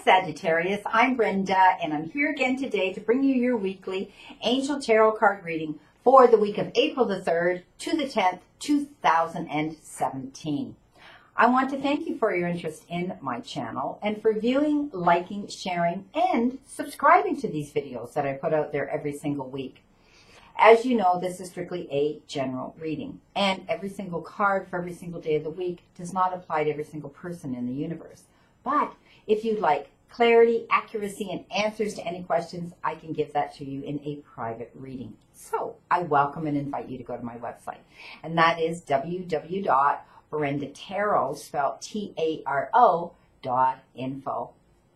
Sagittarius, I'm Brenda, and I'm here again today to bring you your weekly Angel Tarot card reading for the week of April the 3rd to the 10th, 2017. I want to thank you for your interest in my channel and for viewing, liking, sharing, and subscribing to these videos that I put out there every single week. As you know, this is strictly a general reading, and every single card for every single day of the week does not apply to every single person in the universe. But if you'd like clarity, accuracy, and answers to any questions, I can give that to you in a private reading. So I welcome and invite you to go to my website, and that is www.brendatarot, spelled T-A-R-O.info.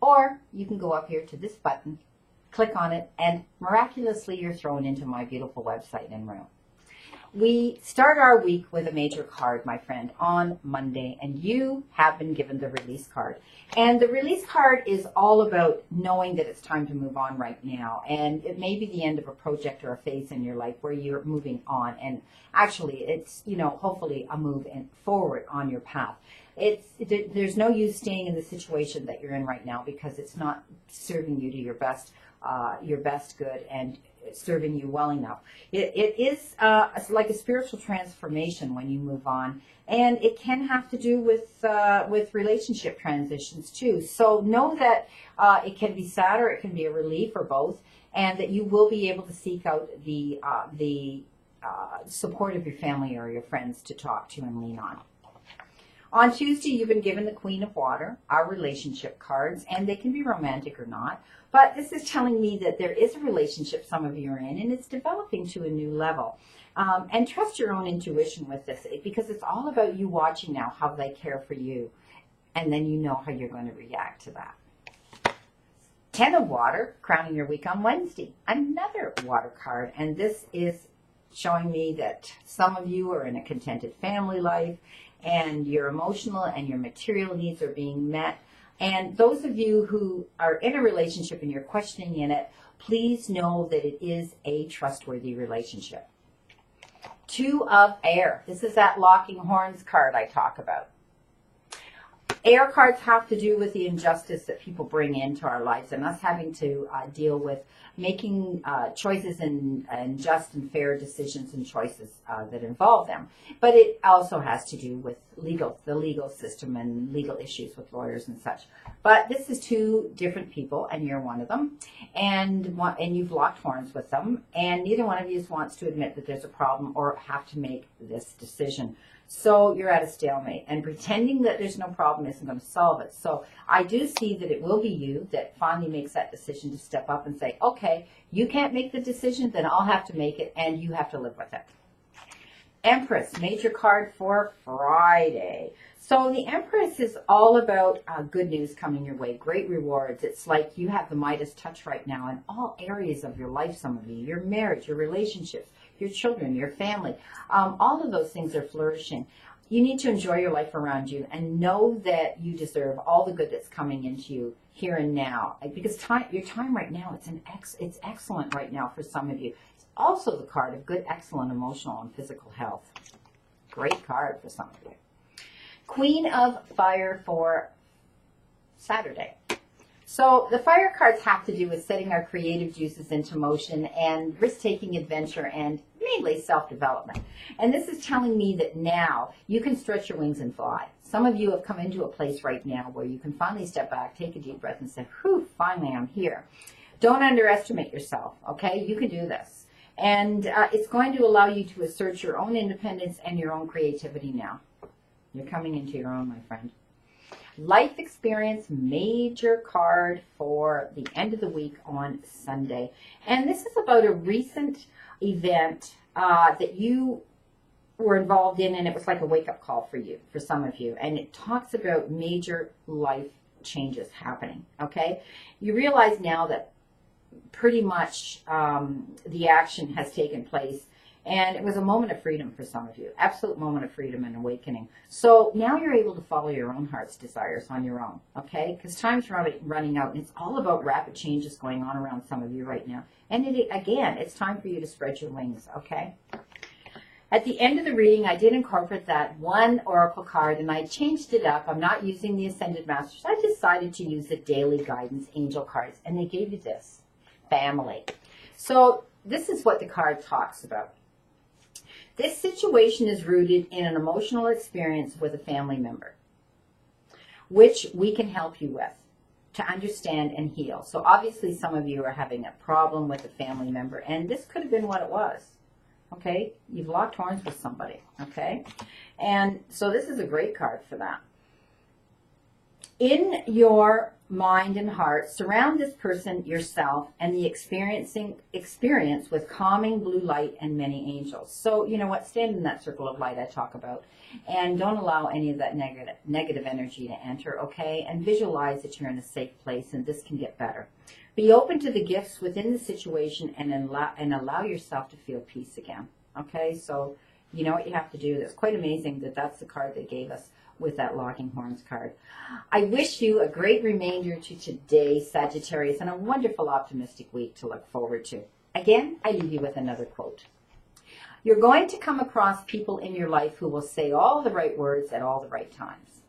Or you can go up here to this button, click on it, and miraculously you're thrown into my beautiful website and room. We start our week with a major card, my friend, on Monday, and you have been given the release card. And the release card is all about knowing that it's time to move on right now. And it may be the end of a project or a phase in your life where you're moving on. And actually, it's, hopefully a move forward on your path. There's no use staying in the situation that you're in right now because it's not serving you to your best good and serving you well enough. It is like a spiritual transformation when you move on, and it can have to do with relationship transitions too. So know that it can be sad or it can be a relief or both, and that you will be able to seek out the support of your family or your friends to talk to and lean on. On Tuesday, you've been given the Queen of Water, our relationship cards, and they can be romantic or not. But this is telling me that there is a relationship some of you are in, and it's developing to a new level. And trust your own intuition with this, because it's all about you watching now how they care for you, and then you know how you're going to react to that. 10 of Water, crowning your week on Wednesday. Another water card, and this is showing me that some of you are in a contented family life, and your emotional and your material needs are being met. And those of you who are in a relationship and you're questioning in it, please know that it is a trustworthy relationship. 2 of Air. This is that locking horns card I talk about. Air cards have to do with the injustice that people bring into our lives and us having to deal with making choices and just and fair decisions and choices that involve them. But it also has to do with the legal system and legal issues with lawyers and such. But this is 2 different people, and you're one of them, and you've locked horns with them, and neither one of you wants to admit that there's a problem or have to make this decision. So you're at a stalemate, and pretending that there's no problem isn't going to solve it. So I do see that it will be you that finally makes that decision to step up and say, okay, you can't make the decision, then I'll have to make it, and you have to live with it. Empress, major card for Friday. So the Empress is all about good news coming your way, great rewards. It's like you have the Midas touch right now in all areas of your life, some of you, your marriage, your relationships, your children, your family. All of those things are flourishing. You need to enjoy your life around you and know that you deserve all the good that's coming into you here and now. Because your time right now, it's excellent right now for some of you. It's also the card of good, excellent emotional and physical health. Great card for some of you. Queen of Fire for Saturday. So the fire cards have to do with setting our creative juices into motion and risk-taking adventure and mainly self-development. And this is telling me that now you can stretch your wings and fly. Some of you have come into a place right now where you can finally step back, take a deep breath and say, whew, finally I'm here. Don't underestimate yourself, okay? You can do this. And it's going to allow you to assert your own independence and your own creativity now. You're coming into your own, my friend. Life experience, major card for the end of the week on Sunday. And this is about a recent event that you were involved in, and it was like a wake-up call for you, for some of you. And it talks about major life changes happening, okay? You realize now that pretty much the action has taken place. And it was a moment of freedom for some of you, absolute moment of freedom and awakening. So now you're able to follow your own heart's desires on your own, okay? Because time's running out, and it's all about rapid changes going on around some of you right now. And again, it's time for you to spread your wings, okay? At the end of the reading, I did incorporate that one oracle card, and I changed it up. I'm not using the Ascended Masters. I decided to use the Daily Guidance Angel cards, and they gave you this, family. So this is what the card talks about. This situation is rooted in an emotional experience with a family member, which we can help you with to understand and heal. So obviously some of you are having a problem with a family member, and this could have been what it was. Okay, you've locked horns with somebody, okay? And so this is a great card for that. In your mind and heart, surround this person, yourself, and the experience with calming blue light and many angels. So, you know what, stand in that circle of light I talk about, and don't allow any of that negative energy to enter, okay? And visualize that you're in a safe place, and this can get better. Be open to the gifts within the situation and allow yourself to feel peace again. Okay, so you know what you have to do. That's quite amazing that that's the card they gave us with that locking horns card. I wish you a great remainder to today, Sagittarius, and a wonderful optimistic week to look forward to. Again, I leave you with another quote. You're going to come across people in your life who will say all the right words at all the right times.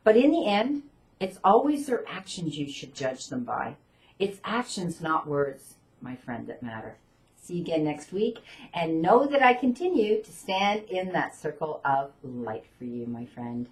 But in the end, it's always their actions you should judge them by. It's actions, not words, my friend, that matter. See you again next week, and know that I continue to stand in that circle of light for you, my friend.